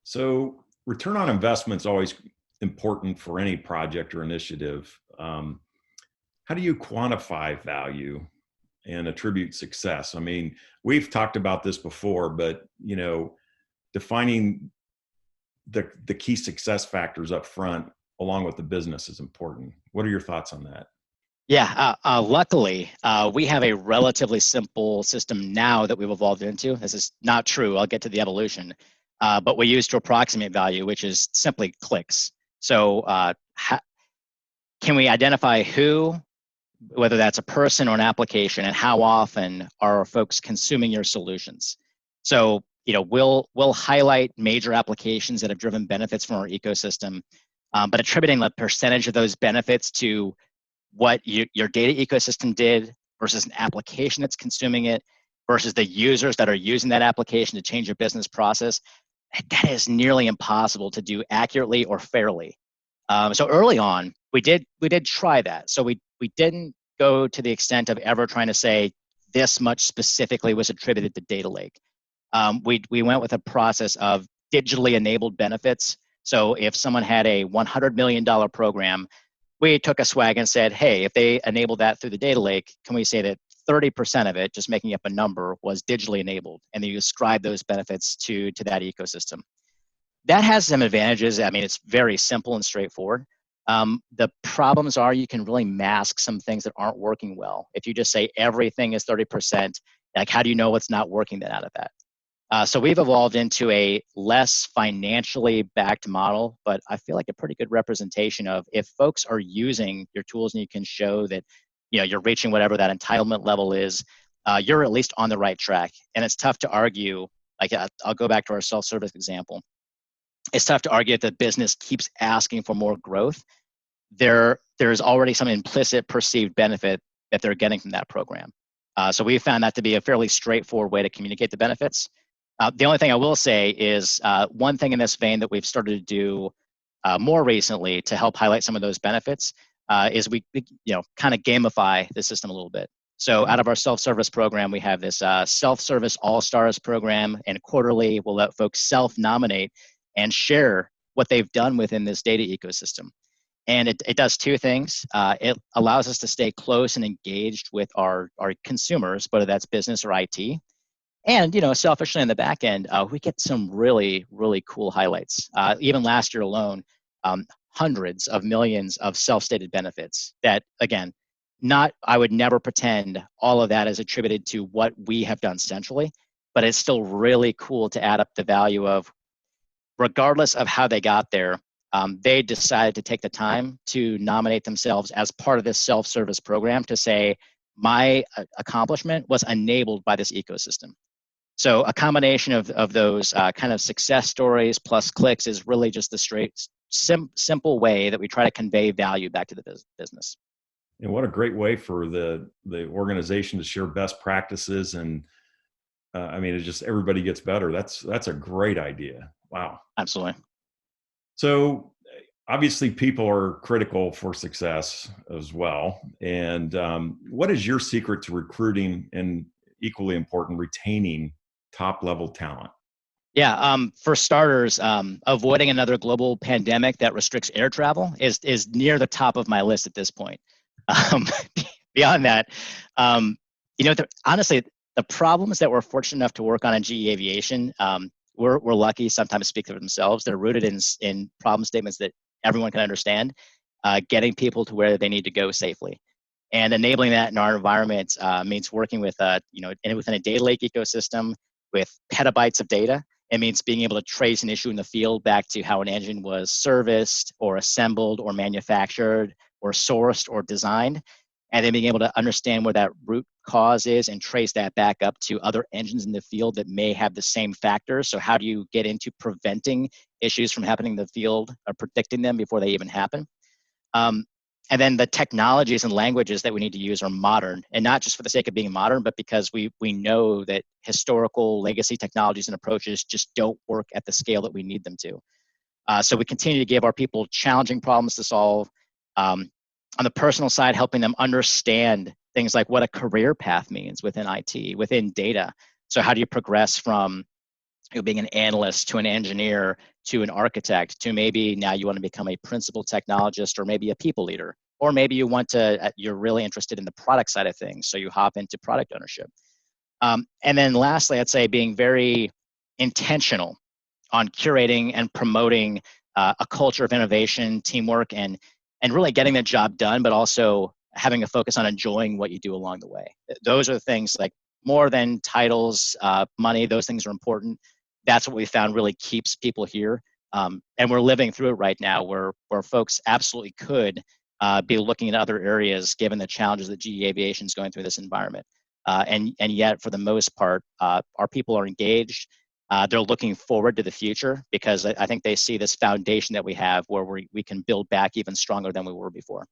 So return on investment is always important for any project or initiative. How do you quantify value and attribute success? I mean, we've talked about this before, but defining the key success factors up front along with the business is important. What are your thoughts on that? Yeah, luckily, we have a relatively simple system now that we've evolved into. This is not true. I'll get to the evolution. But we use to approximate value, which is simply clicks. So can we identify who, whether that's a person or an application, and how often are folks consuming your solutions? So, we'll highlight major applications that have driven benefits from our ecosystem, but attributing the percentage of those benefits to what your data ecosystem did versus an application that's consuming it versus the users that are using that application to change your business process, that is nearly impossible to do accurately or fairly. So early on, we did try that. So we didn't go to the extent of ever trying to say this much specifically was attributed to data lake. We went with a process of digitally enabled benefits. So if someone had a $100 million program, we took a swag and said, hey, if they enable that through the data lake, can we say that 30% of it, just making up a number, was digitally enabled? And then you ascribe those benefits to that ecosystem. That has some advantages. I mean, it's very simple and straightforward. The problems are you can really mask some things that aren't working well. If you just say everything is 30%, like how do you know what's not working then out of that? So we've evolved into a less financially backed model, but I feel like a pretty good representation of if folks are using your tools and you can show that you're reaching whatever that entitlement level is, you're at least on the right track. And it's tough to argue, like I'll go back to our self-service example. It's tough to argue if the business keeps asking for more growth. There's already some implicit perceived benefit that they're getting from that program. So we found that to be a fairly straightforward way to communicate the benefits. The only thing I will say is one thing in this vein that we've started to do more recently to help highlight some of those benefits is we kind of gamify the system a little bit. So out of our self-service program, we have this self-service all-stars program, and quarterly we'll let folks self-nominate and share what they've done within this data ecosystem. And it does two things. It allows us to stay close and engaged with our consumers, whether that's business or IT. And selfishly in the back end, we get some really, really cool highlights. Even last year alone, hundreds of millions of self-stated benefits that, again, I would never pretend all of that is attributed to what we have done centrally, but it's still really cool to add up the value of, regardless of how they got there, they decided to take the time to nominate themselves as part of this self-service program to say, my accomplishment was enabled by this ecosystem. So a combination of those kind of success stories plus clicks is really just the straight, simple way that we try to convey value back to the business. And what a great way for the organization to share best practices. And I mean, it's just everybody gets better. That's a great idea. Wow. Absolutely. So obviously people are critical for success as well. And what is your secret to recruiting and, equally important, retaining top level talent? Yeah, for starters, avoiding another global pandemic that restricts air travel is near the top of my list at this point. Beyond that, honestly, the problems that we're fortunate enough to work on in GE Aviation, we're lucky, sometimes speak for themselves. They're rooted in problem statements that everyone can understand, getting people to where they need to go safely. And enabling that in our environment means working with within a data lake ecosystem with petabytes of data. It means being able to trace an issue in the field back to how an engine was serviced or assembled or manufactured or sourced or designed, and then being able to understand where that root cause is and trace that back up to other engines in the field that may have the same factors. So how do you get into preventing issues from happening in the field or predicting them before they even happen? And then the technologies and languages that we need to use are modern, and not just for the sake of being modern, but because we know that historical legacy technologies and approaches just don't work at the scale that we need them to. So we continue to give our people challenging problems to solve. On the personal side, helping them understand things like what a career path means within IT, within data. So how do you progress from being an analyst to an engineer to an architect to maybe now you want to become a principal technologist or maybe a people leader. Or maybe you're really interested in the product side of things. So you hop into product ownership. And then lastly, I'd say being very intentional on curating and promoting a culture of innovation, teamwork, and really getting the job done, but also having a focus on enjoying what you do along the way. Those are the things like more than titles, money. Those things are important. That's what we found really keeps people here. And we're living through it right now, where folks absolutely could be looking at other areas given the challenges that GE Aviation is going through this environment. And yet, for the most part, our people are engaged. They're looking forward to the future because I think they see this foundation that we have where we can build back even stronger than we were before.